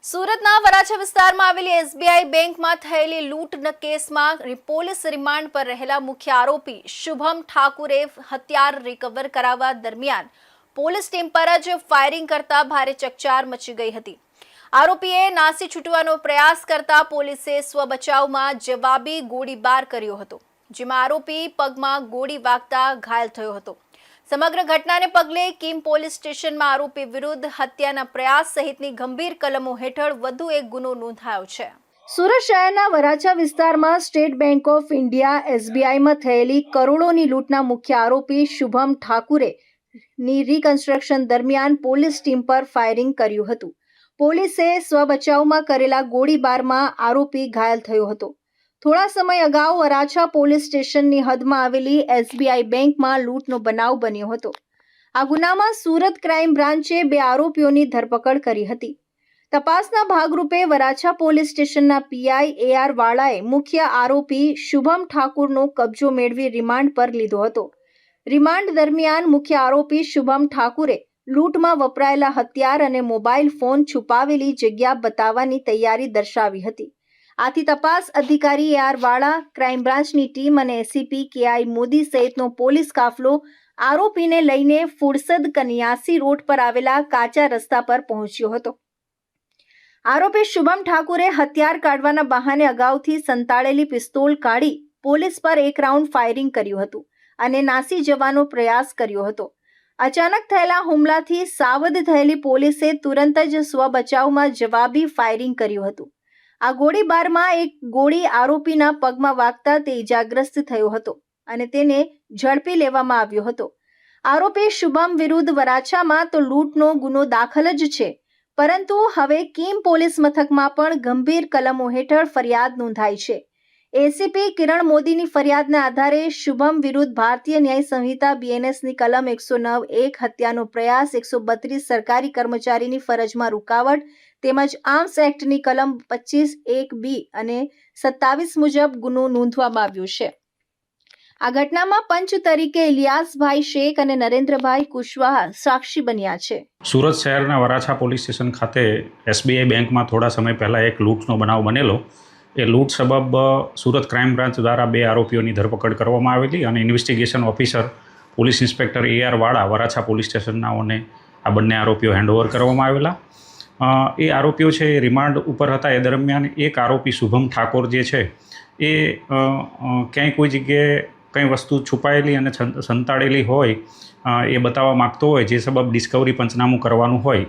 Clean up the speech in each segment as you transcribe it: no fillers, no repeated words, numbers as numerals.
સુરતના વરાછા વિસ્તારમાં આવેલી એસબીઆઈ બેંકમાં થયેલી લૂંટના કેસમાં પોલીસ રિમાન્ડ પર રહેલા મુખ્ય આરોપી શુભમ ઠાકુરે હથિયાર રિકવર કરાવવા દરમિયાન પોલીસ ટીમ પર જ ફાયરિંગ કરતા ભારે ચકચાર મચી ગઈ હતી। આરોપીએ નાસી છૂટવાનો પ્રયાસ કરતા પોલીસે સ્વબચાવમાં જવાબી ગોળીબાર કર્યો હતો, જેમાં આરોપી પગમાં ગોળી વાગતા ઘાયલ થયો હતો। સમગ્ર ઘટનાને પગલે કિમ પોલીસ સ્ટેશનમાં આરોપી વિરુદ્ધ હત્યાના પ્રયાસ સહિતની ગંભીર કલમો હેઠળ વધુ એક ગુનો નોંધાયો છે। સુરત શહેરના વરાછા વિસ્તારમાં સ્ટેટ બેંક ઓફ ઇન્ડિયા એસબીઆઈમાં થયેલી કરોડોની લૂંટના મુખ્ય આરોપી શુભમ ઠાકુરે ની રિકન્સ્ટ્રક્શન દરમિયાન પોલીસ ટીમ પર ફાયરિંગ કર્યું હતું। પોલીસે સ્વબચાવમાં કરેલા ગોળીબારમાં આરોપી ઘાયલ થયો હતો। થોડા સમય અગાઉ વરાછા પોલીસ સ્ટેશનની હદમાં આવેલી એસબીઆઈ બેંકમાં લૂંટનો બનાવ બન્યો હતો। આ ગુનામાં સુરત ક્રાઇમ બ્રાન્ચે 2 આરોપીઓની ધરપકડ કરી હતી। તપાસના ભાગરૂપે વરાછા પોલીસ સ્ટેશનના પીઆઈ એઆર વાળાએ મુખ્ય આરોપી શુભમ ઠાકુરનો કબજો મેળવી રિમાન્ડ પર લીધો હતો। રિમાન્ડ દરમિયાન મુખ્ય આરોપી શુભમ ઠાકુરે લૂંટમાં વપરાયેલા હથિયાર અને મોબાઈલ ફોન છુપાવેલી જગ્યા બતાવવાની તૈયારી દર્શાવી હતી। આથી તપાસ અધિકારી એઆર વાળા, ક્રાઇમ બ્રાન્ચની ટીમ અને એસીપી કેઆઈ મોદી સહિતનો પોલીસ કાફલો આરોપીને લઈને ફુરસદ કન્યાસી રોડ પર આવેલા કાચા રસ્તા પર પહોંચ્યો હતો। આરોપી શુભમ ઠાકુરે હથિયાર કાઢવાના બહાને અગાઉથી સંતાડેલી પિસ્તોલ કાઢી પોલીસ પર એક રાઉન્ડ ફાયરિંગ કર્યું હતું અને નાસી જવાનો પ્રયાસ કર્યો હતો। અચાનક થયેલા હુમલાથી સાવધ થયેલી પોલીસે તુરંત જ સ્વબચાવમાં જવાબી ફાયરિંગ કર્યું હતું। આ ગોળીબારમાં એક ગોળી આરોપીના પગમાં વાગતા તે ઇજાગ્રસ્ત થયો હતો અને તેને ઝડપી લેવામાં આવ્યો હતો। આરોપી શુભમ વિરુદ્ધ વરાછામાં તો લૂંટનો ગુનો દાખલ જ છે, પરંતુ હવે કિમ પોલીસ મથકમાં પણ ગંભીર કલમો હેઠળ ફરિયાદ નોંધાઈ છે। એસીપી કિરણ મોદીની ફરિયાદના આધારે શુભમ વિરુદ્ધ ભારતીય ન્યાય સંહિતા બીએનએસની કલમ 109(1) હત્યાનો પ્રયાસ, 132 સરકારી કર્મચારીની ફરજમાં રૂકાવટ તેમજ આર્મ્સ એક્ટની કલમ 25(1)(b) અને 27 મુજબ ગુનો નોંધવામાં આવ્યો છે। આ ઘટનામાં પંચ તરીકે ઇલિયાસભાઈ શેખ અને નરેન્દ્રભાઈ કુશવાહા સાક્ષી બન્યા છે। સુરત શહેરના વરાછા પોલીસ સ્ટેશન ખાતે એસબીઆઈ બેંકમાં થોડા સમય પહેલાં એક લૂંટનો બનાવ બનેલો। એ લૂંટ સબબ સુરત ક્રાઇમ બ્રાન્ચ દ્વારા 2 આરોપીઓની ધરપકડ કરવામાં આવેલી અને investigation officer police inspector AR વાળા વરાછા પોલીસ સ્ટેશનનાઓને આ બંને આરોપીઓ હેન્ડઓવર કરવામાં આવેલા। એ આરોપીઓ છે એ રિમાન્ડ ઉપર હતા। એ દરમિયાન એક આરોપી શુભમ ઠાકોર જે છે એ ક્યાંય કોઈ જગ્યાએ કંઈ વસ્તુ છુપાયેલી અને સંતાડેલી હોય એ બતાવવા માગતો હોય, જે સબબ ડિસ્કવરી પંચનામું કરવાનું હોય,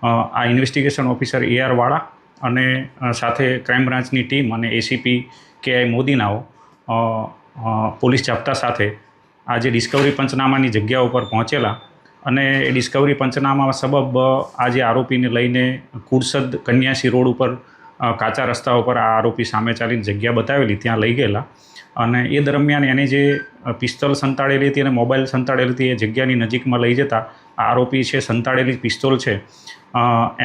આ ઇન્વેસ્ટિગેશન ઓફિસર એઆર વાળા અને સાથે ક્રાઇમ બ્રાન્ચની ટીમ અને એસીપી કેઆઈ મોદીનાઓ પોલીસ જાપ્તા સાથે આજે ડિસ્કવરી પંચનામાની જગ્યા ઉપર પહોંચેલા અને એ ડિસ્કવરી પંચનામા સબબ આજે આરોપીને લઈને કુરસદ કન્યાસી રોડ ઉપર કાચા રસ્તા ઉપર આ આરોપી સામે ચાલીને જગ્યા બતાવેલી, ત્યાં લઈ ગયેલા અને એ દરમિયાન એની જે પિસ્તોલ સંતાડેલી હતી અને મોબાઈલ સંતાડેલી હતી એ જગ્યાની નજીકમાં લઈ જતા આ આરોપી છે સંતાડેલી પિસ્તોલ છે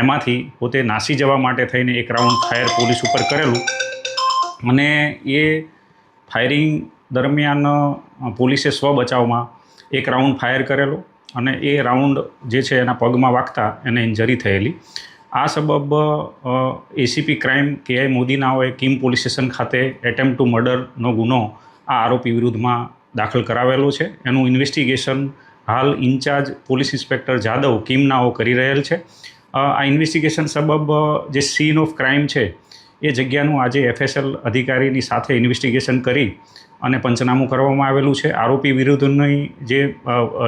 એમાંથી પોતે નાસી જવા માટે થઈને એક રાઉન્ડ ફાયર પોલીસ ઉપર કરેલું અને એ ફાયરિંગ દરમિયાન પોલીસે સ્વબચાવમાં એક રાઉન્ડ ફાયર કરેલો અને એ રાઉન્ડ જે છે એના પગમાં વાગતા એને ઇન્જરી થયેલી। આ સબબ એસીપી ક્રાઇમ કેઆઈ મોદીનાઓએ કિમ પોલીસ સ્ટેશન ખાતે એટેમ્પ્ટ ટુ મર્ડરનો ગુનો આ આરોપી વિરુદ્ધમાં દાખલ કરાવેલો છે। એનું ઇન્વેસ્ટિગેશન હાલ ઇન્ચાર્જ પોલીસ ઇન્સ્પેક્ટર જાદવ કિમનાઓ કરી રહેલ છે। આ ઇન્વેસ્ટિગેશન સબબ જે સીન ઓફ ક્રાઇમ છે એ જગ્યાનું આજે એફએસએલ અધિકારીની સાથે ઇન્વેસ્ટિગેશન કરી અને પંચનામું કરવામાં આવેલું છે। આરોપી વિરુદ્ધની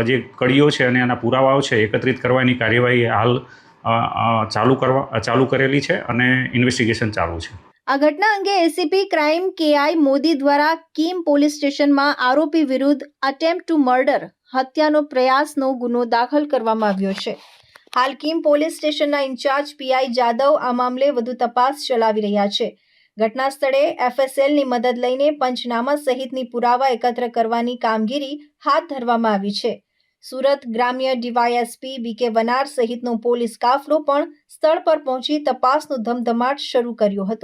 જે કડીઓ છે અને એના પુરાવાઓ છે એકત્રિત કરવાની કાર્યવાહી હાલ ચાલુ કરેલી છે અને ઇન્વેસ્ટિગેશન ચાલુ છે। આ ઘટના અંગે એસીપી ક્રાઇમ કેઆઈ મોદી દ્વારા કિમ પોલીસ સ્ટેશનમાં આરોપી વિરુદ્ધ અટેમ્પ્ટ ટુ મર્ડર હત્યાનો પ્રયાસનો ગુનો દાખલ કરવામાં આવ્યો છે। હાલ કિમ પોલીસ સ્ટેશનના ઇન્ચાર્જ પીઆઈ જાદવ આ મામલે વધુ તપાસ ચલાવી રહ્યા છે। ઘટના સ્થળે એફએસએલની મદદ લઈને પંચનામા સહિતની પુરાવા એકત્ર કરવાની કામગીરી હાથ ધરવામાં આવી છે। સુરત ગ્રામ્ય ડીવાયએસપી બીકે વનાર સહિતનો પોલીસ કાફલો પણ સ્થળ પર પહોંચી તપાસનો ધમધમાટ શરૂ કર્યો હતો।